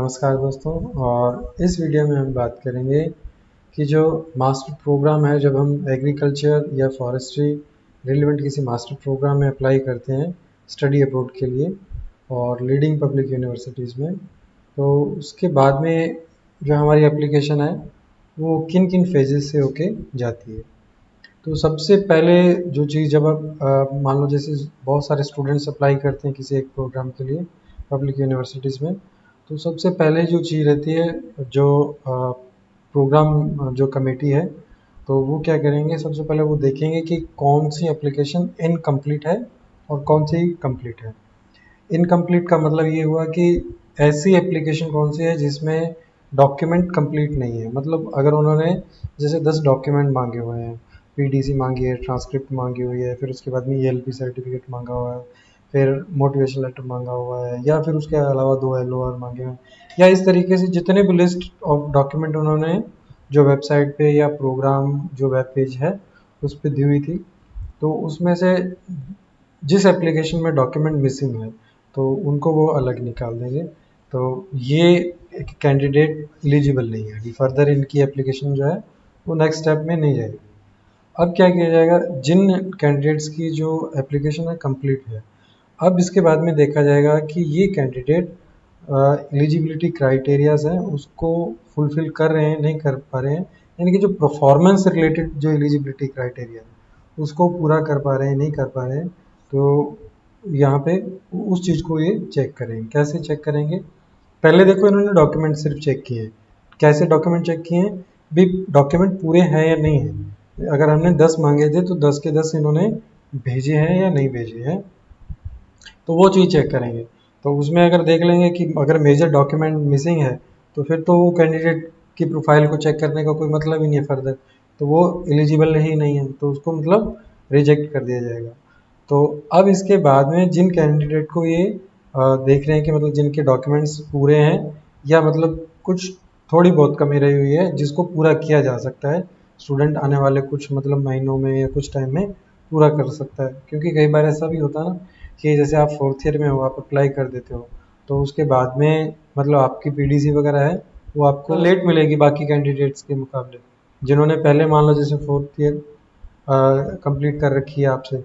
नमस्कार दोस्तों। और इस वीडियो में हम बात करेंगे कि जो मास्टर प्रोग्राम है, जब हम एग्रीकल्चर या फॉरेस्ट्री रिलेवेंट किसी मास्टर प्रोग्राम में अप्लाई करते हैं स्टडी अब्रॉड के लिए और लीडिंग पब्लिक यूनिवर्सिटीज़ में, तो उसके बाद में जो हमारी एप्लीकेशन है वो किन किन फेजेस से होके जाती है। तो सबसे पहले जो चीज़, जब आप मान लो जैसे बहुत सारे स्टूडेंट्स अप्लाई करते हैं किसी एक प्रोग्राम के लिए पब्लिक यूनिवर्सिटीज़ में, तो सबसे पहले जो चीज़ रहती है, जो प्रोग्राम जो कमेटी है, तो वो क्या करेंगे, सबसे पहले वो देखेंगे कि कौन सी एप्लीकेशन इनकम्प्लीट है और कौन सी कंप्लीट है। इनकम्प्लीट का मतलब ये हुआ कि ऐसी एप्लीकेशन कौन सी है जिसमें डॉक्यूमेंट कंप्लीट नहीं है। मतलब अगर उन्होंने जैसे 10 डॉक्यूमेंट मांगे हुए हैं, पीडीसी मांगी है, ट्रांसक्रिप्ट मांगी हुई है, फिर उसके बाद में ईएलपी सर्टिफिकेट मांगा हुआ है, फिर मोटिवेशन लेटर मांगा हुआ है, या फिर उसके अलावा 2 एलओआर मांगे हुए हैं, या इस तरीके से जितने भी लिस्ट ऑफ डॉक्यूमेंट उन्होंने जो वेबसाइट पे या प्रोग्राम जो वेब पेज है उस पर दी हुई थी, तो उसमें से जिस एप्लीकेशन में डॉक्यूमेंट मिसिंग है तो उनको वो अलग निकाल देंगे। तो ये एक कैंडिडेट एलिजिबल नहीं है, फर्दर इनकी एप्लीकेशन जो है वो नेक्स्ट स्टेप में नहीं जाएगी। अब क्या किया जाएगा, जिन कैंडिडेट्स की जो एप्लीकेशन है कंप्लीट है, अब इसके बाद में देखा जाएगा कि ये कैंडिडेट एलिजिबिलिटी क्राइटेरियाज हैं उसको फुलफिल कर रहे हैं नहीं कर पा रहे हैं, यानी कि जो परफॉर्मेंस रिलेटेड जो एलिजिबिलिटी क्राइटेरिया है उसको पूरा कर पा रहे हैं नहीं कर पा रहे हैं। तो यहाँ पे उस चीज़ को ये चेक करेंगे। कैसे चेक करेंगे, पहले देखो इन्होंने डॉक्यूमेंट सिर्फ चेक किए हैं। कैसे डॉक्यूमेंट चेक किए हैं भी, डॉक्यूमेंट पूरे हैं या नहीं है। अगर हमने 10 मांगे थे तो 10 के 10 इन्होंने भेजे हैं या नहीं भेजे हैं, तो वो चीज़ चेक करेंगे। तो उसमें अगर देख लेंगे कि अगर मेजर डॉक्यूमेंट मिसिंग है तो फिर तो वो कैंडिडेट की प्रोफाइल को चेक करने का कोई मतलब ही नहीं है फर्दर, तो वो एलिजिबल ही नहीं है, तो उसको मतलब रिजेक्ट कर दिया जाएगा। तो अब इसके बाद में जिन कैंडिडेट को ये देख रहे हैं कि मतलब जिनके डॉक्यूमेंट्स पूरे हैं या मतलब कुछ थोड़ी बहुत कमी रही हुई है जिसको पूरा किया जा सकता है, स्टूडेंट आने वाले कुछ मतलब महीनों में या कुछ टाइम में पूरा कर सकता है। क्योंकि कई बार ऐसा भी होता है ना कि जैसे आप 4th ईयर में हो, आप अप्लाई कर देते हो, तो उसके बाद में मतलब आपकी पीडीसी वगैरह है वो आपको लेट मिलेगी बाकी कैंडिडेट्स के मुकाबले, जिन्होंने पहले मान लो जैसे 4th ईयर कंप्लीट कर रखी है आपसे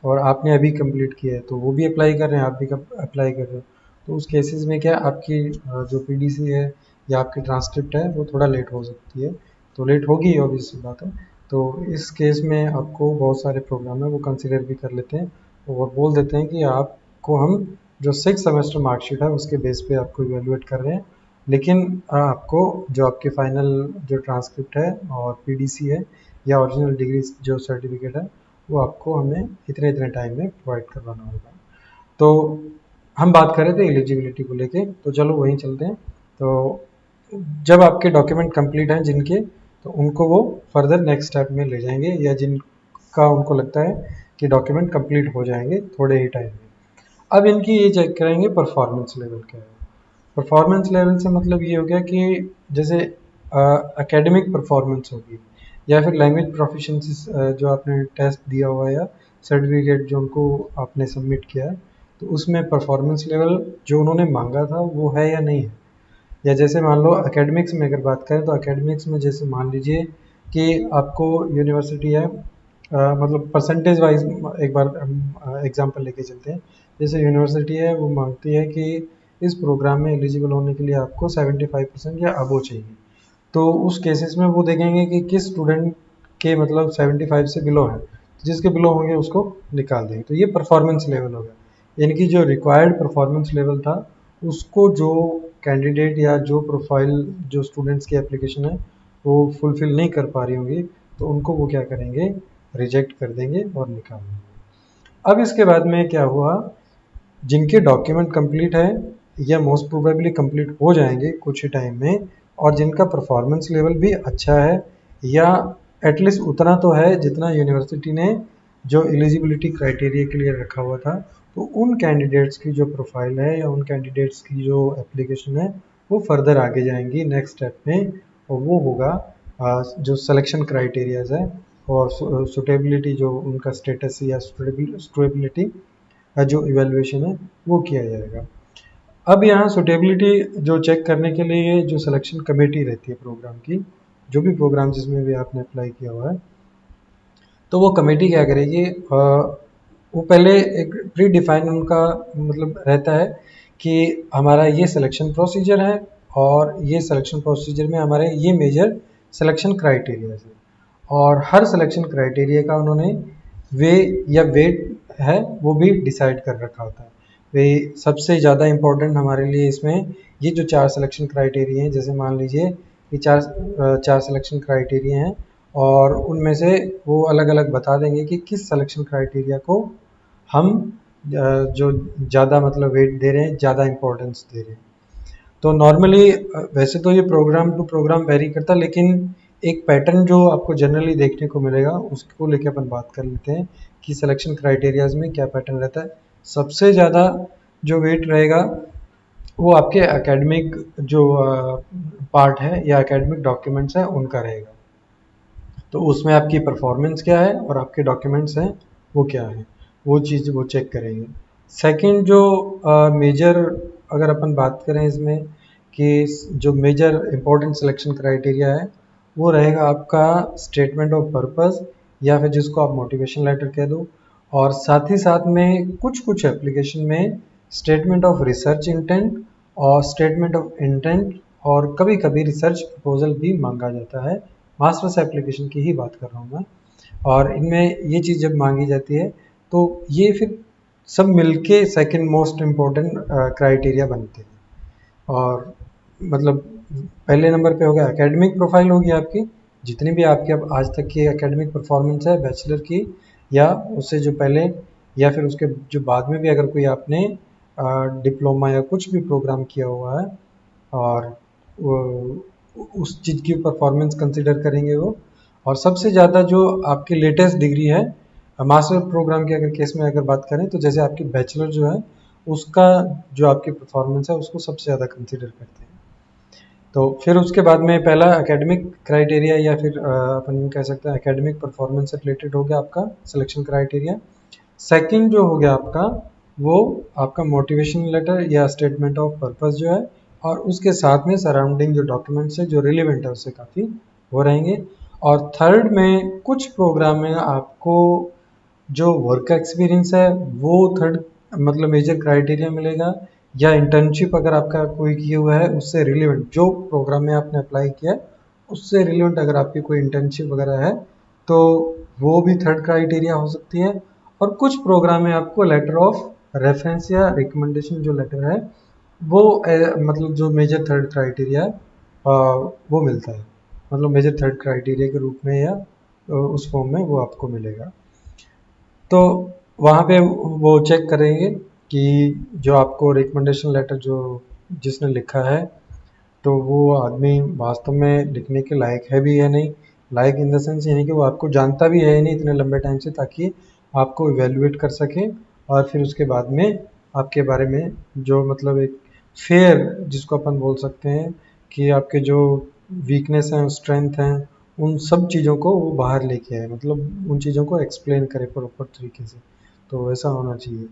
और आपने अभी कंप्लीट किया है, तो वो भी अप्लाई कर रहे हैं, आप भी अप्लाई कर रहे हो। तो उस केसेस में क्या आपकी जो पीडीसी है या आपकी ट्रांसक्रिप्ट है वो थोड़ा लेट हो सकती है, तो लेट होगी ऑब्वियस सी बात है। तो इस केस में आपको बहुत सारे प्रोग्राम है वो कंसिडर भी कर लेते हैं और बोल देते हैं कि आपको हम जो 6 सेमेस्टर मार्कशीट है उसके बेस पे आपको इवेलुएट कर रहे हैं, लेकिन आपको जो आपके फाइनल जो ट्रांसक्रिप्ट है और पीडीसी है या ओरिजिनल डिग्री जो सर्टिफिकेट है वो आपको हमें इतने इतने टाइम में प्रोवाइड करवाना होगा। तो हम बात कर रहे थे एलिजिबिलिटी को लेके, तो चलो वहीं चलते हैं। तो जब आपके डॉक्यूमेंट कंप्लीट हैं जिनके, तो उनको वो फर्दर नेक्स्ट स्टेप में ले जाएंगे, या जिनका उनको लगता है कि डॉक्यूमेंट कंप्लीट हो जाएंगे थोड़े ही टाइम में। अब इनकी ये चेक करेंगे परफॉर्मेंस लेवल क्या है। परफॉर्मेंस लेवल से मतलब ये हो गया कि जैसे एकेडमिक परफॉर्मेंस होगी या फिर लैंग्वेज प्रोफिशिएंसी जो आपने टेस्ट दिया हुआ है या सर्टिफिकेट जो उनको आपने सबमिट किया है, तो उसमें परफॉर्मेंस लेवल जो उन्होंने मांगा था वो है या नहीं है। या जैसे मान लो एकेडमिक्स में अगर बात करें, तो एकेडमिक्स में जैसे मान लीजिए कि आपको यूनिवर्सिटी है मतलब परसेंटेज वाइज एक बार एग्जांपल लेके चलते हैं। जैसे यूनिवर्सिटी है वो मांगती है कि इस प्रोग्राम में एलिजिबल होने के लिए आपको 75% या अबो चाहिए, तो उस केसेस में वो देखेंगे कि किस स्टूडेंट के मतलब 75 से बिलो है, जिसके बिलो होंगे उसको निकाल देंगे। तो ये परफॉर्मेंस लेवल हो गया, यानी कि जो रिक्वायर्ड परफॉर्मेंस लेवल था उसको जो कैंडिडेट या जो प्रोफाइल जो स्टूडेंट्स की एप्लीकेशन है वो फुलफिल नहीं कर पा रही होंगी, तो उनको वो क्या करेंगे, रिजेक्ट कर देंगे और निकाल देंगे। अब इसके बाद में क्या हुआ, जिनके डॉक्यूमेंट कंप्लीट है या मोस्ट प्रोबेबली कंप्लीट हो जाएंगे कुछ ही टाइम में, और जिनका परफॉर्मेंस लेवल भी अच्छा है या एटलीस्ट उतना तो है जितना यूनिवर्सिटी ने जो एलिजिबिलिटी क्राइटेरिया के लिए रखा हुआ था, तो उन कैंडिडेट्स की जो प्रोफाइल है या उन कैंडिडेट्स की जो एप्लीकेशन है वो फर्दर आगे जाएंगी नेक्स्ट स्टेप में, और वो होगा जो सिलेक्शन क्राइटेरियाज है और सुटेबिलिटी जो उनका स्टेटस या सुटेबिलिटी जो इवेल्युएशन है वो किया जाएगा। अब यहाँ सुटेबिलिटी जो चेक करने के लिए जो सिलेक्शन कमेटी रहती है प्रोग्राम की, जो भी प्रोग्राम जिसमें भी आपने अप्लाई किया हुआ है, तो वो कमेटी क्या करेगी, वो पहले एक प्री डिफाइन उनका मतलब रहता है कि हमारा ये सिलेक्शन प्रोसीजर है और ये सिलेक्शन प्रोसीजर में हमारे ये मेजर सिलेक्शन क्राइटेरिया है, और हर सिलेक्शन क्राइटेरिया का उन्होंने वे या वेट है वो भी डिसाइड कर रखा होता है। वे सबसे ज़्यादा इम्पोर्टेंट हमारे लिए इसमें ये जो 4 सिलेक्शन क्राइटेरिया हैं, जैसे मान लीजिए ये चार सिलेक्शन क्राइटेरिया हैं, और उनमें से वो अलग अलग बता देंगे कि किस सिलेक्शन क्राइटेरिया को हम जो ज़्यादा मतलब वेट दे रहे हैं, ज़्यादा इम्पोर्टेंस दे रहे हैं। तो नॉर्मली वैसे तो ये प्रोग्राम टू प्रोग्राम वेरी करता है, लेकिन एक पैटर्न जो आपको जनरली देखने को मिलेगा उसको लेके अपन बात कर लेते हैं कि सिलेक्शन क्राइटेरियाज में क्या पैटर्न रहता है। सबसे ज़्यादा जो वेट रहेगा वो आपके एकेडमिक जो पार्ट है या एकेडमिक डॉक्यूमेंट्स हैं उनका रहेगा। तो उसमें आपकी परफॉर्मेंस क्या है और आपके डॉक्यूमेंट्स हैं वो क्या है, वो चीज़ वो चेक करेंगे। सेकंड जो मेजर अगर अपन बात करें इसमें कि जो मेजर इंपॉर्टेंट सिलेक्शन क्राइटेरिया है वो रहेगा आपका स्टेटमेंट ऑफ पर्पस, या फिर जिसको आप मोटिवेशन लेटर कह दो, और साथ ही साथ में कुछ कुछ एप्लीकेशन में स्टेटमेंट ऑफ रिसर्च इंटेंट और स्टेटमेंट ऑफ इंटेंट, और कभी कभी रिसर्च प्रपोजल भी मांगा जाता है। मास्टर्स एप्लीकेशन की ही बात कर रहा हूँ मैं। और इनमें ये चीज़ जब मांगी जाती है तो ये फिर सब मिलके सेकंड मोस्ट इम्पोर्टेंट क्राइटेरिया बनते हैं। और मतलब पहले नंबर पे हो गया एकेडमिक प्रोफाइल होगी आपकी, जितनी भी आपकी अब आज तक की एकेडमिक परफॉर्मेंस है बैचलर की या उससे जो पहले या फिर उसके जो बाद में भी अगर कोई आपने डिप्लोमा या कुछ भी प्रोग्राम किया हुआ है, और उस चीज़ की परफॉर्मेंस कंसिडर करेंगे वो। और सबसे ज़्यादा जो आपकी लेटेस्ट डिग्री है मास्टर प्रोग्राम के अगर केस में अगर बात करें तो जैसे आपकी बैचलर जो है उसका जो आपकी परफॉर्मेंस है उसको सबसे ज़्यादा कंसिडर करते हैं। तो फिर उसके बाद में पहला एकेडमिक क्राइटेरिया या फिर अपन यूँ कह सकते हैं एकेडमिक परफॉर्मेंस से रिलेटेड हो गया आपका सिलेक्शन क्राइटेरिया। सेकंड जो हो गया आपका वो आपका मोटिवेशन लेटर या स्टेटमेंट ऑफ पर्पस जो है, और उसके साथ में सराउंडिंग जो डॉक्यूमेंट्स है जो रिलेवेंट है उससे काफ़ी वो रहेंगे। और थर्ड में कुछ प्रोग्राम में आपको जो वर्क एक्सपीरियंस है वो थर्ड मतलब मेजर क्राइटेरिया मिलेगा, या इंटर्नशिप अगर आपका कोई किया हुआ है उससे रिलेवेंट जो प्रोग्राम में आपने अप्लाई किया है उससे रिलेवेंट अगर आपकी कोई इंटर्नशिप वगैरह है तो वो भी थर्ड क्राइटेरिया हो सकती है। और कुछ प्रोग्राम में आपको लेटर ऑफ रेफरेंस या रिकमेंडेशन जो लेटर है वो मतलब जो मेजर थर्ड क्राइटेरिया वो मिलता है, मतलब मेजर थर्ड क्राइटेरिया के रूप में या उस फॉर्म में वो आपको मिलेगा। तो वहाँ पे वो चेक करेंगे कि जो आपको रिकमेंडेशन लेटर जो जिसने लिखा है तो वो आदमी वास्तव में लिखने के लायक है भी या नहीं। लायक इन द सेंस ये नहीं कि वो आपको जानता भी है नहीं इतने लंबे टाइम से, ताकि आपको इवेलुएट कर सके और फिर उसके बाद में आपके बारे में जो मतलब एक फेयर जिसको अपन बोल सकते हैं कि आपके जो वीकनेस हैं स्ट्रेंथ हैं उन सब चीज़ों को वो बाहर लेके आए, मतलब उन चीज़ों को एक्सप्लेन करे प्रॉपर तरीके से। तो वैसा होना चाहिए।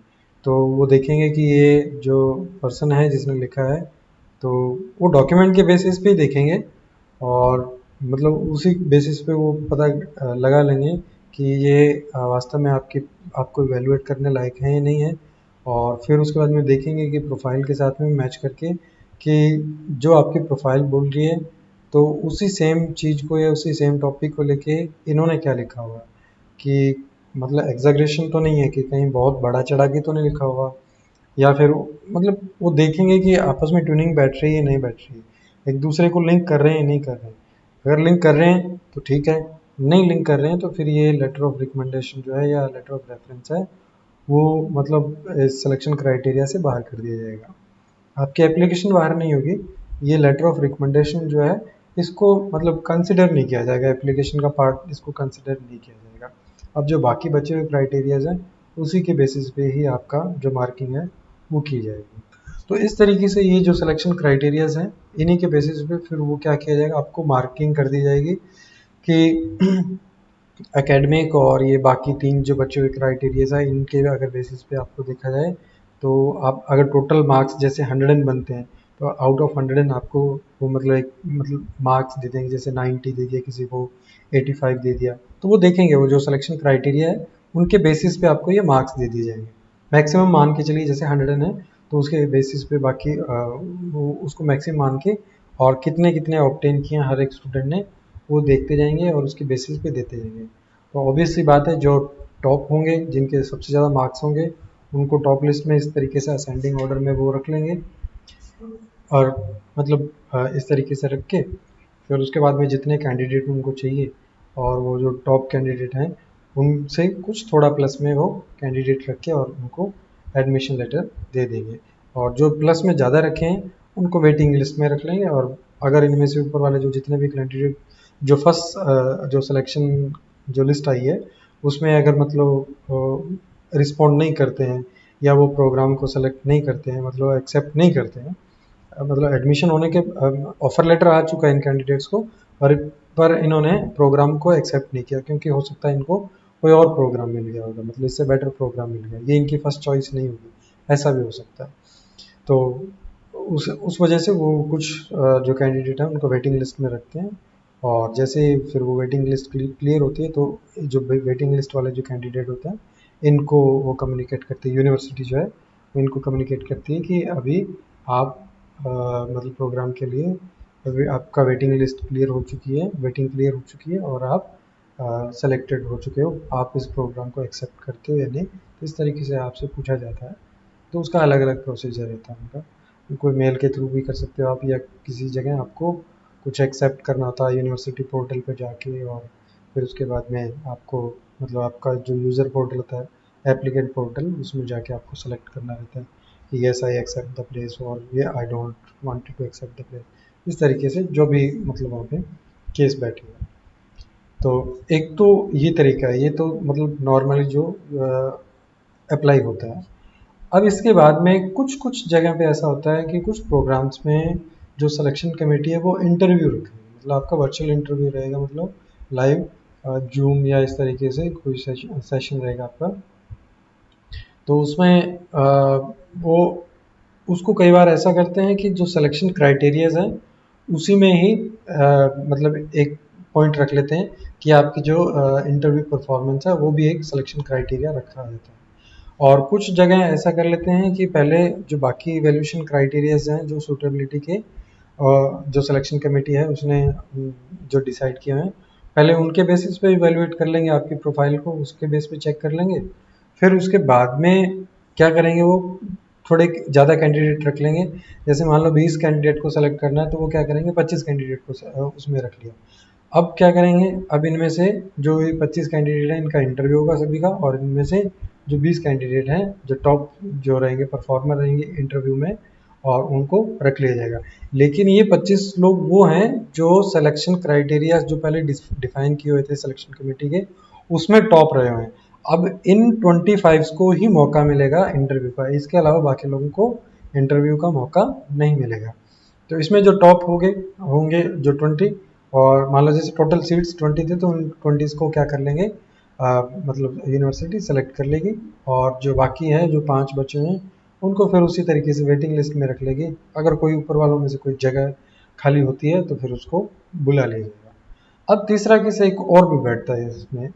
तो वो देखेंगे कि ये जो पर्सन है जिसने लिखा है तो वो डॉक्यूमेंट के बेसिस पे ही देखेंगे, और मतलब उसी बेसिस पे वो पता लगा लेंगे कि ये वास्तव में आपको इवेलुएट करने लायक है या नहीं है। और फिर उसके बाद में देखेंगे कि प्रोफाइल के साथ में मैच करके कि जो आपकी प्रोफाइल बोल रही है तो उसी सेम चीज़ को या उसी सेम टॉपिक को लेके इन्होंने क्या लिखा हुआ है, कि मतलब एग्जैगरेशन तो नहीं है कि कहीं बहुत बड़ा चढ़ा के तो नहीं लिखा हुआ, या फिर मतलब वो देखेंगे कि आपस में ट्यूनिंग बैठ रही है नहीं बैठ रही है, एक दूसरे को लिंक कर रहे हैं नहीं कर रहे हैं। अगर लिंक कर रहे हैं तो ठीक है, नहीं लिंक कर रहे हैं तो फिर ये लेटर ऑफ रिकमेंडेशन जो है या लेटर ऑफ रेफरेंस है वो मतलब सिलेक्शन क्राइटेरिया से बाहर कर दिया जाएगा। आपकी एप्लीकेशन बाहर नहीं होगी, ये लेटर ऑफ रिकमेंडेशन जो है इसको मतलब कंसिडर नहीं किया जाएगा, एप्लीकेशन का पार्ट इसको कंसिडर नहीं किया जाएगा। अब जो बाकी बचे हुए क्राइटेरियाज हैं उसी के बेसिस पे ही आपका जो मार्किंग है वो की जाएगी। तो इस तरीके से ये जो सिलेक्शन क्राइटेरियाज हैं इन्हीं के बेसिस पे फिर वो क्या किया जाएगा, आपको मार्किंग कर दी जाएगी कि एकेडमिक और ये बाकी तीन जो बचे हुए क्राइटेरियाज हैं इनके अगर बेसिस पे आपको देखा जाए तो आप अगर टोटल मार्क्स जैसे 100 बनते हैं तो आउट ऑफ 100 आपको वो मतलब एक मतलब मार्क्स दे देंगे, जैसे 90 दे दिया किसी को, 85 दे दिया, तो वो देखेंगे वो जो सिलेक्शन क्राइटेरिया है उनके बेसिस पे आपको ये मार्क्स दे दिए जाएंगे। मैक्सिमम मान के चलिए जैसे 100 है तो उसके बेसिस पे बाकी वो उसको मैक्सिमम मान के और कितने कितने ऑब्टेन किए हर एक स्टूडेंट ने वो देखते जाएंगे और उसके बेसिस पे देते जाएंगे। तो ऑब्वियस सी बात है जो टॉप होंगे जिनके सबसे ज़्यादा मार्क्स होंगे उनको टॉप लिस्ट में इस तरीके से असेंडिंग ऑर्डर में वो रख लेंगे और मतलब इस तरीके से रख के फिर उसके बाद में जितने कैंडिडेट उनको चाहिए और वो जो टॉप कैंडिडेट हैं उनसे कुछ थोड़ा प्लस में वो कैंडिडेट रख के और उनको एडमिशन लेटर दे देंगे। और जो प्लस में ज़्यादा रखे हैं उनको वेटिंग लिस्ट में रख लेंगे। और अगर इनमें से ऊपर वाले जो जितने भी कैंडिडेट जो फर्स्ट जो सिलेक्शन जो लिस्ट आई है उसमें अगर मतलब रिस्पॉन्ड नहीं करते हैं या वो प्रोग्राम को सेलेक्ट नहीं करते हैं मतलब एक्सेप्ट नहीं करते हैं, मतलब एडमिशन होने के ऑफर लेटर आ चुका है इन कैंडिडेट्स को पर इन्होंने प्रोग्राम को एक्सेप्ट नहीं किया क्योंकि हो सकता है इनको कोई और प्रोग्राम मिल गया होगा, मतलब इससे बेटर प्रोग्राम मिल गया, ये इनकी फर्स्ट चॉइस नहीं होगी, ऐसा भी हो सकता है। तो उस वजह से वो कुछ जो कैंडिडेट हैं उनको वेटिंग लिस्ट में रखते हैं और जैसे फिर वो वेटिंग लिस्ट क्लियर होती है तो जो वेटिंग लिस्ट वाले जो कैंडिडेट होते हैं इनको वो कम्युनिकेट करती है, यूनिवर्सिटी जो है वो इनको कम्युनिकेट करती है कि अभी आप मतलब प्रोग्राम के लिए अभी आपका वेटिंग लिस्ट क्लियर हो चुकी है, वेटिंग क्लियर हो चुकी है और आप सेलेक्टेड हो चुके हो, आप इस प्रोग्राम को एक्सेप्ट करते हो या नहीं, तो इस तरीके से आपसे पूछा जाता है। तो उसका अलग अलग प्रोसीजर रहता है उनका, कोई मेल के थ्रू भी कर सकते हो आप या किसी जगह आपको कुछ एक्सेप्ट करना होता है यूनिवर्सिटी पोर्टल पर जाके और फिर उसके बाद में आपको मतलब आपका जो यूज़र पोर्टल होता है एप्लीकेंट पोर्टल उसमें जाके आपको सेलेक्ट करना रहता है कि yes I accept the place और ये I don't want to accept the place, इस तरीके से जो भी मतलब वहाँ पे केस बैठेगा। तो एक तो ये तरीका है, ये तो मतलब नॉर्मली जो अप्लाई होता है। अब इसके बाद में कुछ कुछ जगह पे ऐसा होता है कि कुछ प्रोग्राम्स में जो सिलेक्शन कमेटी है वो इंटरव्यू रखेगी, मतलब आपका वर्चुअल इंटरव्यू रहेगा, मतलब लाइव जूम या इस तरीके से कोई सेशन रहेगा आपका। तो उसमें वो उसको कई बार ऐसा करते हैं कि जो सिलेक्शन क्राइटेरियाज हैं उसी में ही मतलब एक पॉइंट रख लेते हैं कि आपकी जो इंटरव्यू परफॉर्मेंस है वो भी एक सिलेक्शन क्राइटेरिया रखा जाता है। और कुछ जगह ऐसा कर लेते हैं कि पहले जो बाकी वैल्यूएशन क्राइटेरियाज हैं जो सूटेबिलिटी के जो सिलेक्शन कमेटी है उसने जो डिसाइड किए हैं पहले उनके बेसिस पे इवेलुएट कर लेंगे, आपकी प्रोफाइल को उसके बेस पे चेक कर लेंगे। फिर उसके बाद में क्या करेंगे वो थोड़े ज़्यादा कैंडिडेट रख लेंगे, जैसे मान लो 20 कैंडिडेट को सेलेक्ट करना है तो वो क्या करेंगे 25 कैंडिडेट को उसमें रख लिया। अब क्या करेंगे, अब इनमें से जो ये 25 कैंडिडेट हैं इनका इंटरव्यू होगा सभी का और इनमें से जो 20 कैंडिडेट हैं जो टॉप जो रहेंगे परफॉर्मर रहेंगे इंटरव्यू में और उनको रख लिया जाएगा। लेकिन ये 25 लोग वो हैं जो सिलेक्शन क्राइटेरिया जो पहले डिफाइन किए हुए थे सिलेक्शन कमेटी के उसमें टॉप रहे हुए हैं। अब इन 25 को ही मौका मिलेगा इंटरव्यू का, इसके अलावा बाकी लोगों को इंटरव्यू का मौका नहीं मिलेगा। तो इसमें जो टॉप होंगे होंगे जो 20 और मान लो जैसे टोटल सीट्स 20 थे तो उन 20 को क्या कर लेंगे मतलब यूनिवर्सिटी सेलेक्ट कर लेगी और जो बाकी है जो 5 बचे हैं उनको फिर उसी तरीके से वेटिंग लिस्ट में रख लेगी। अगर कोई ऊपर वालों में से कोई जगह खाली होती है तो फिर उसको बुला लिया जाएगा। अब तीसरा केस एक और भी बैठता है इसमें,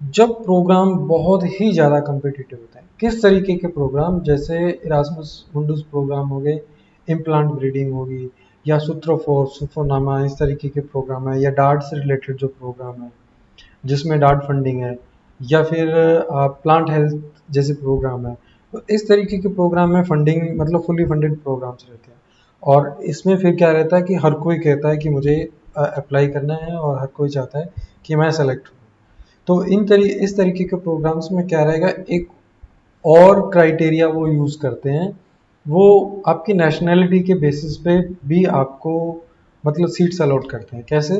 जब प्रोग्राम बहुत ही ज़्यादा कम्पिटिटिव होते हैं, किस तरीके के प्रोग्राम, जैसे इरास्मस मुंडस प्रोग्राम हो गए, इम्प्लांट ब्रीडिंग होगी या सूत्रोफोर सुफोनामा इस तरीके के प्रोग्राम है या डार्ट से रिलेटेड जो प्रोग्राम है जिसमें डार्ट फंडिंग है या फिर प्लांट हेल्थ जैसे प्रोग्राम है, तो इस तरीके के प्रोग्राम में फंडिंग मतलब फुली फंडेड प्रोग्राम्स रहते हैं। और इसमें फिर क्या रहता है कि हर कोई कहता है कि मुझे अप्लाई करना है और हर कोई चाहता है कि मैं सेलेक्ट हूँ। तो इस तरीके के प्रोग्राम्स में क्या रहेगा, एक और क्राइटेरिया वो यूज़ करते हैं, वो आपकी नेशनैलिटी के बेसिस पे भी आपको मतलब सीट्स अलॉट करते हैं। कैसे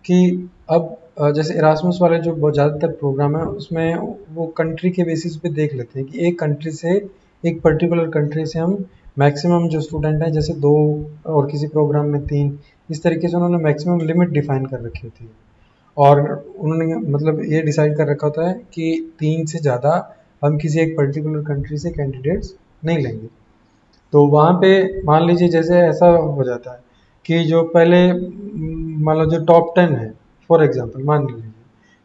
कि अब जैसे इरास्मस वाले जो बहुत ज़्यादातर प्रोग्राम है उसमें वो कंट्री के बेसिस पे देख लेते हैं कि एक कंट्री से एक पर्टिकुलर कंट्री से हम मैक्सिमम जो स्टूडेंट हैं जैसे 2 और किसी प्रोग्राम में 3, इस तरीके से उन्होंने मैक्सिमम लिमिट डिफाइन कर रखी होती है। और उन्होंने मतलब ये डिसाइड कर रखा होता है कि 3 से ज़्यादा हम किसी एक पर्टिकुलर कंट्री से कैंडिडेट्स नहीं लेंगे। तो वहाँ पे मान लीजिए जैसे ऐसा हो जाता है कि जो पहले मान लो जो टॉप 10 है, फॉर एग्जांपल मान लीजिए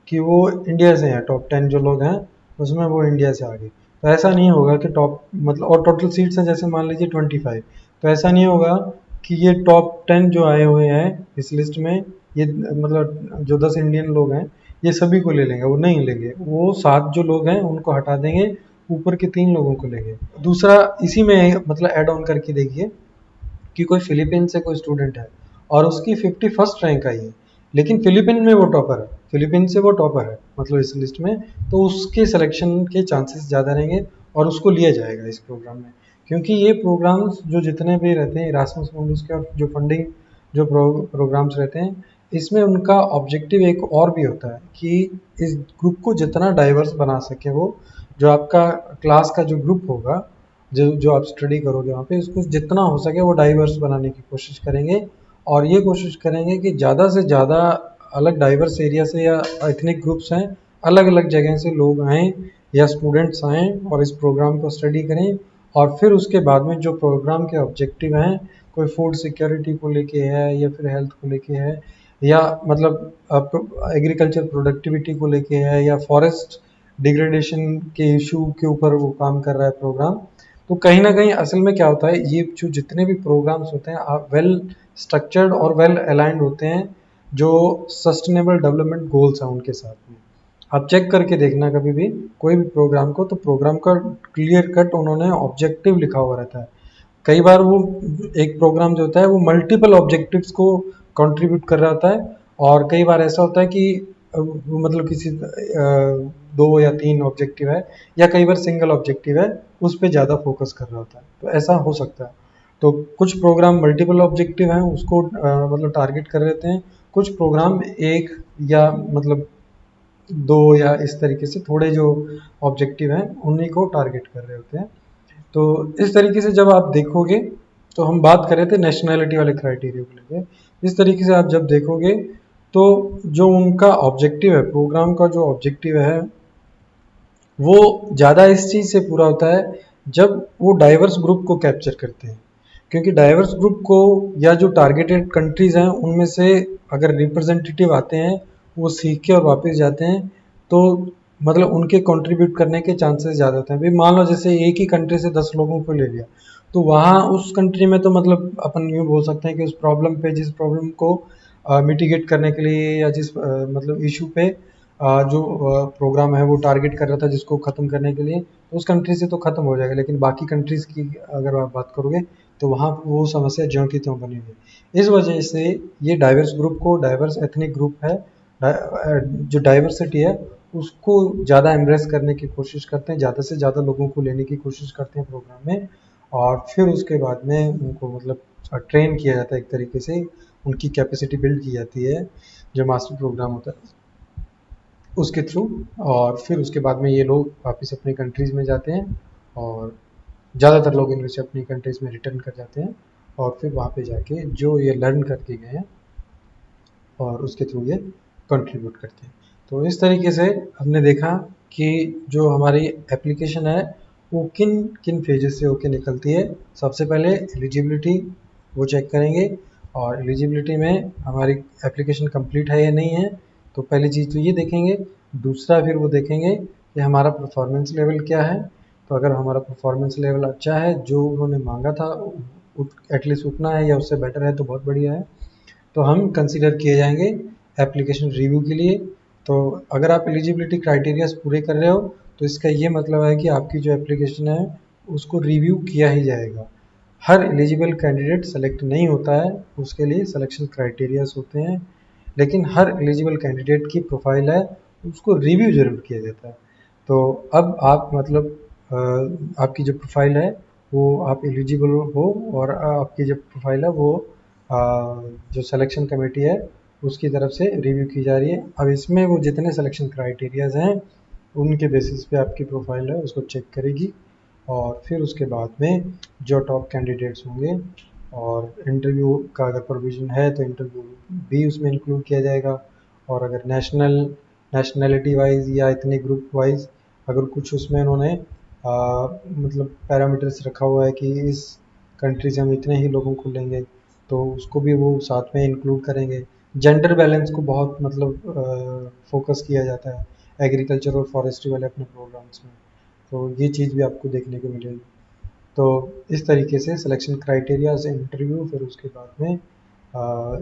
कि वो इंडिया से हैं, टॉप 10 जो लोग हैं उसमें वो इंडिया से आ गए। तो ऐसा नहीं होगा कि टॉप मतलब और टोटल सीट्स हैं जैसे मान लीजिए 25, तो ऐसा नहीं होगा कि ये टॉप 10 जो आए हुए हैं इस लिस्ट में, ये मतलब जो 10 इंडियन लोग हैं ये सभी को ले लेंगे, वो नहीं लेंगे। वो 7 जो लोग हैं उनको हटा देंगे, ऊपर के 3 लोगों को लेंगे। दूसरा इसी में मतलब ऐड ऑन करके देखिए कि कोई फिलीपीन से कोई स्टूडेंट है और उसकी 51st रैंक आई है, लेकिन फिलीपीन में वो टॉपर है, फिलीपीन से वो टॉपर है मतलब इस लिस्ट में, तो उसके सिलेक्शन के चांसेस ज़्यादा रहेंगे और उसको लिया जाएगा इस प्रोग्राम में। क्योंकि ये प्रोग्राम्स जो जितने भी रहते हैं इरास्मस मुंडस के और जो फंडिंग जो प्रोग्राम्स रहते हैं, इसमें उनका ऑब्जेक्टिव एक और भी होता है कि इस ग्रुप को जितना डाइवर्स बना सके वो, जो आपका क्लास का जो ग्रुप होगा, जो जो आप स्टडी करोगे वहाँ पे, उसको जितना हो सके वो डाइवर्स बनाने की कोशिश करेंगे। और ये कोशिश करेंगे कि ज़्यादा से ज़्यादा अलग डाइवर्स एरिया से या एथनिक ग्रुप्स हैं, अलग अलग जगह से लोग आएँ या स्टूडेंट्स आएँ और इस प्रोग्राम को स्टडी करें। और फिर उसके बाद में जो प्रोग्राम के ऑब्जेक्टिव हैं, कोई फूड सिक्योरिटी को लेके है या फिर हेल्थ को लेके है या मतलब एग्रीकल्चर प्रोडक्टिविटी को लेके है या फॉरेस्ट डिग्रेडेशन के इशू के ऊपर वो काम कर रहा है प्रोग्राम। तो कहीं ना कहीं असल में क्या होता है, ये जो जितने भी प्रोग्राम्स होते हैं आप वेल स्ट्रक्चर्ड और वेल अलाइंड होते हैं जो सस्टेनेबल डेवलपमेंट गोल्स हैं उनके साथ में। आप चेक करके देखना कभी भी कोई भी प्रोग्राम को, तो प्रोग्राम का क्लियर कट उन्होंने ऑब्जेक्टिव लिखा हुआ रहता है। कई बार वो एक प्रोग्राम जो होता है वो मल्टीपल ऑब्जेक्टिव्स को कंट्रीब्यूट कर रहा होता है, और कई बार ऐसा होता है कि वो मतलब किसी 2 या 3 ऑब्जेक्टिव है या कई बार सिंगल ऑब्जेक्टिव है, उस पर ज़्यादा फोकस कर रहा होता है, तो ऐसा हो सकता है। तो कुछ प्रोग्राम मल्टीपल ऑब्जेक्टिव हैं उसको मतलब टारगेट कर रहे हैं, कुछ प्रोग्राम एक या मतलब 2 या इस तरीके से थोड़े जो ऑब्जेक्टिव हैं उन्हीं को टारगेट कर रहे होते हैं। तो इस तरीके से जब आप देखोगे, तो हम बात कर रहे थे नेशनैलिटी वाले क्राइटेरिया को लेके, इस तरीके से आप जब देखोगे तो जो उनका ऑब्जेक्टिव है, प्रोग्राम का जो ऑब्जेक्टिव है वो ज़्यादा इस चीज़ से पूरा होता है जब वो डाइवर्स ग्रुप को कैप्चर करते हैं। क्योंकि डाइवर्स ग्रुप को या जो टारगेटेड कंट्रीज़ हैं उनमें से अगर रिप्रेजेंटेटिव आते हैं, वो सीख के और वापस जाते हैं, तो मतलब उनके कंट्रीब्यूट करने के चांसेस ज़्यादा होते हैं। भाई मान लो जैसे एक ही कंट्री से 10 लोगों को ले लिया, तो वहाँ उस कंट्री में तो मतलब अपन यूँ बोल सकते हैं कि उस प्रॉब्लम पे, जिस प्रॉब्लम को मिटिगेट करने के लिए या जिस मतलब इशू पे जो प्रोग्राम है वो टारगेट कर रहा था जिसको ख़त्म करने के लिए, तो उस कंट्री से तो ख़त्म हो जाएगा, लेकिन बाकी कंट्रीज़ की अगर आप बात करोगे तो वहाँ वो समस्या ज्यों की त्यों बनी हुई है। इस वजह से ये डाइवर्स ग्रुप को, डाइवर्स एथनिक ग्रुप है, जो डाइवर्सिटी है उसको ज़्यादा एम्ब्रेस करने की कोशिश करते हैं, ज़्यादा से ज़्यादा लोगों को लेने की कोशिश करते हैं प्रोग्राम में। और फिर उसके बाद में उनको मतलब ट्रेन किया जाता है एक तरीके से, उनकी कैपेसिटी बिल्ड की जाती है जो मास्टर प्रोग्राम होता है उसके थ्रू। और फिर उसके बाद में ये लोग वापस अपनी कंट्रीज़ में जाते हैं और ज़्यादातर लोग इनमें से अपनी कंट्रीज़ में रिटर्न कर जाते हैं और फिर वहाँ पे जाके जो ये लर्न करके गए हैं और उसके थ्रू ये कंट्रीब्यूट करते हैं। तो इस तरीके से हमने देखा कि जो हमारी एप्लीकेशन है वो किन किन फेजेस से होके निकलती है। सबसे पहले एलिजिबिलिटी वो चेक करेंगे, और एलिजिबिलिटी में हमारी एप्लीकेशन कंप्लीट है या नहीं है, तो पहली चीज़ तो ये देखेंगे। दूसरा फिर वो देखेंगे कि हमारा परफॉर्मेंस लेवल क्या है। तो अगर हमारा परफॉर्मेंस लेवल अच्छा है, जो उन्होंने मांगा था एटलीस्ट उतना है या उससे बेटर है, तो बहुत बढ़िया है, तो हम कंसीडर किए जाएंगे एप्लीकेशन रिव्यू के लिए। तो अगर आप एलिजिबिलिटी क्राइटेरियाज पूरे कर रहे हो तो इसका ये मतलब है कि आपकी जो एप्लीकेशन है उसको रिव्यू किया ही जाएगा। हर एलिजिबल कैंडिडेट सेलेक्ट नहीं होता है, उसके लिए सिलेक्शन क्राइटेरियाज होते हैं, लेकिन हर एलिजिबल कैंडिडेट की प्रोफाइल है उसको रिव्यू जरूर किया जाता है। तो अब आप मतलब आपकी जो प्रोफाइल है वो आप एलिजिबल हो, और आपकी जो प्रोफाइल है वो जो सिलेक्शन कमेटी है उसकी तरफ से रिव्यू की जा रही है। अब इसमें वो जितने सिलेक्शन क्राइटेरियाज हैं उनके बेसिस पे आपकी प्रोफाइल है उसको चेक करेगी, और फिर उसके बाद में जो टॉप कैंडिडेट्स होंगे, और इंटरव्यू का अगर प्रोविज़न है तो इंटरव्यू भी उसमें इंक्लूड किया जाएगा। और अगर नेशनैलिटी वाइज या इतने ग्रुप वाइज अगर कुछ उसमें उन्होंने मतलब पैरामीटर्स रखा हुआ है कि इस कंट्री से हम इतने ही लोगों को लेंगे, तो उसको भी वो साथ में इंक्लूड करेंगे। जेंडर बैलेंस को बहुत मतलब फोकस किया जाता है एग्रीकल्चर और फॉरेस्ट्री वाले अपने प्रोग्राम्स में, तो ये चीज़ भी आपको देखने को मिलेगी। तो इस तरीके से सिलेक्शन क्राइटेरिया से इंटरव्यू, फिर उसके बाद में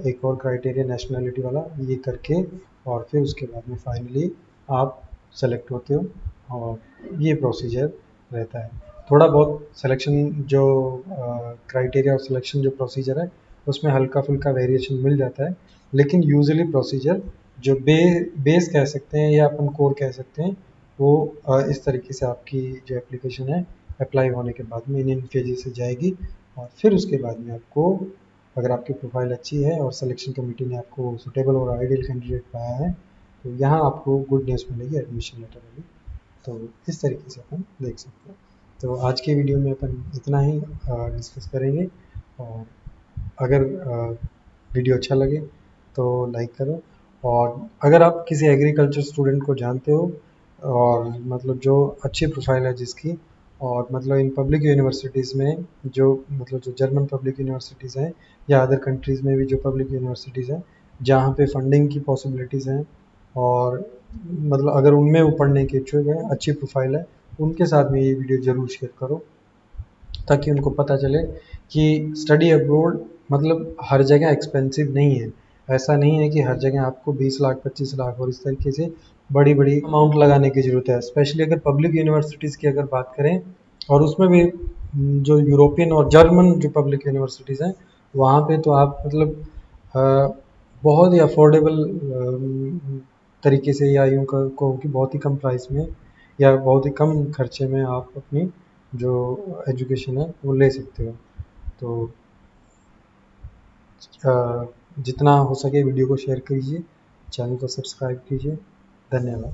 एक और क्राइटेरिया नेशनैलिटी वाला, ये करके और फिर उसके बाद में फाइनली आप सेलेक्ट होते हो, और ये प्रोसीजर रहता है। थोड़ा बहुत सिलेक्शन जो क्राइटेरिया और सिलेक्शन जो प्रोसीजर है उसमें हल्का फुल्का वेरिएशन मिल जाता है, लेकिन यूजुअली प्रोसीजर जो बेस कह सकते हैं या अपन कोर कह सकते हैं, वो इस तरीके से आपकी जो एप्लीकेशन है अप्लाई होने के बाद में इन फेजेस से जाएगी, और फिर उसके बाद में आपको, अगर आपकी प्रोफाइल अच्छी है और सिलेक्शन कमेटी ने आपको सुटेबल और आइडियल कैंडिडेट पाया है, तो यहाँ आपको गुड न्यूज़ मिलेगी एडमिशन लेटर वाली। तो इस तरीके से अपन देख सकते हैं। तो आज के वीडियो में अपन इतना ही डिस्कस करेंगे, और अगर वीडियो अच्छा लगे तो लाइक करो, और अगर आप किसी एग्रीकल्चर स्टूडेंट को जानते हो और मतलब जो अच्छी प्रोफाइल है जिसकी, और मतलब इन पब्लिक यूनिवर्सिटीज़ में जो मतलब जो जर्मन पब्लिक यूनिवर्सिटीज़ हैं या अदर कंट्रीज़ में भी जो पब्लिक यूनिवर्सिटीज़ हैं जहाँ पे फंडिंग की पॉसिबिलिटीज़ हैं, और मतलब अगर उनमें वो पढ़ने के इच्छुक है, अच्छी प्रोफाइल है, उनके साथ में ये वीडियो ज़रूर शेयर करो, ताकि उनको पता चले कि स्टडी अब्रॉड मतलब हर जगह एक्सपेंसिव नहीं है। ऐसा नहीं है कि हर जगह आपको 20 लाख 25 लाख और इस तरीके से बड़ी बड़ी अमाउंट लगाने की ज़रूरत है। स्पेशली अगर पब्लिक यूनिवर्सिटीज़ की अगर बात करें, और उसमें भी जो यूरोपियन और जर्मन जो पब्लिक यूनिवर्सिटीज़ हैं, वहाँ पे तो आप मतलब अ, बहुत ही अफोर्डेबल तरीके से, या यूँ कहो कि बहुत ही कम प्राइस में या बहुत ही कम खर्चे में आप अपनी जो एजुकेशन है वो ले सकते हो। तो जितना हो सके वीडियो को शेयर कीजिए, चैनल को सब्सक्राइब कीजिए। धन्यवाद।